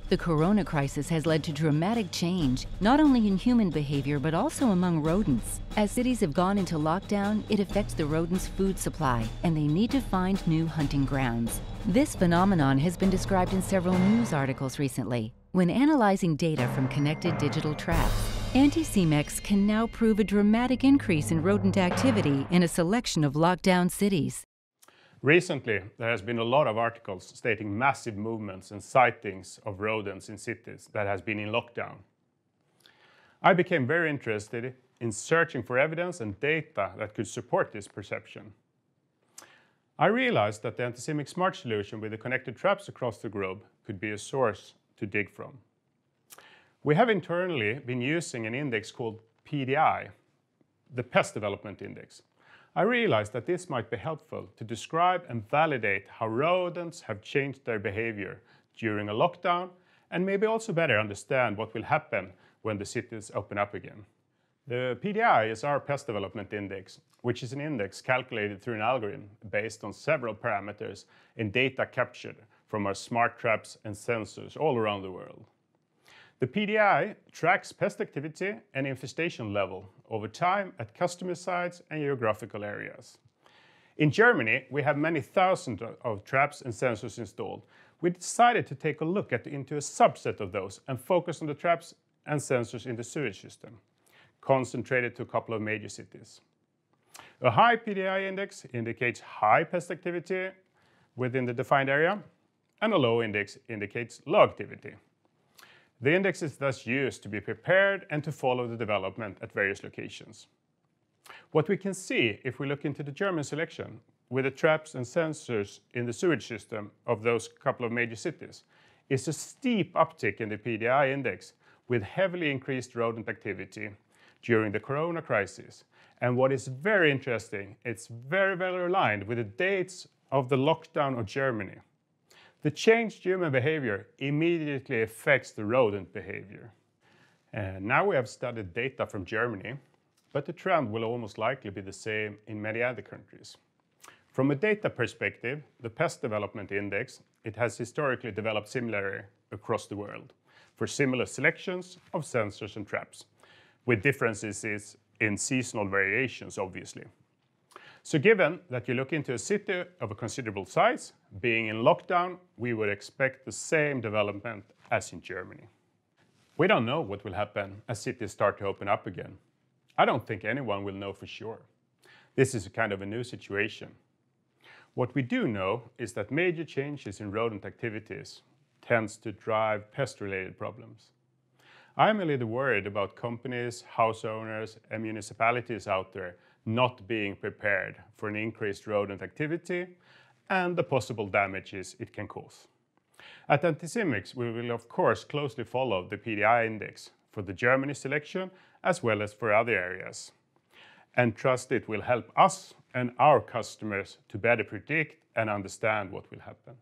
The corona crisis has led to dramatic change, not only in human behavior but also among rodents. As cities have gone into lockdown, it affects the rodents' food supply, and they need to find new hunting grounds. This phenomenon has been described in several news articles recently. When analyzing data from connected digital traps, Anticimex can now prove a dramatic increase in rodent activity in a selection of lockdown cities. Recently, there has been a lot of articles stating massive movements and sightings of rodents in cities that has been in lockdown. I became very interested in searching for evidence and data that could support this perception. I realized that the Anticimex Smart solution with the connected traps across the globe could be a source to dig from. We have internally been using an index called PDI, the Pest Development Index. I realized that this might be helpful to describe and validate how rodents have changed their behavior during a lockdown, and maybe also better understand what will happen when the cities open up again. The PDI is our Pest Development Index, which is an index calculated through an algorithm based on several parameters and data captured from our smart traps and sensors all around the world. The PDI tracks pest activity and infestation level over time at customer sites and geographical areas. In Germany, we have many thousands of traps and sensors installed. We decided to take a look into a subset of those and focus on the traps and sensors in the sewage system, concentrated to a couple of major cities. A high PDI index indicates high pest activity within the defined area, and a low index indicates low activity. The index is thus used to be prepared and to follow the development at various locations. What we can see if we look into the German selection with the traps and sensors in the sewage system of those couple of major cities is a steep uptick in the PDI index with heavily increased rodent activity during the corona crisis. And what is very interesting, it's very well aligned with the dates of the lockdown of Germany. The changed human behavior immediately affects the rodent behavior. And now we have studied data from Germany, but the trend will almost likely be the same in many other countries. From a data perspective, the Pest Development Index, it has historically developed similarly across the world for similar selections of sensors and traps, with differences in seasonal variations, obviously. So given that you look into a city of a considerable size, being in lockdown, we would expect the same development as in Germany. We don't know what will happen as cities start to open up again. I don't think anyone will know for sure. This is a kind of a new situation. What we do know is that major changes in rodent activities tends to drive pest-related problems. I'm a little worried about companies, house owners, and municipalities out there not being prepared for an increased rodent activity and the possible damages it can cause. At Anticimex, we will of course closely follow the PDI index for the Germany selection as well as for other areas, and trust it will help us and our customers to better predict and understand what will happen.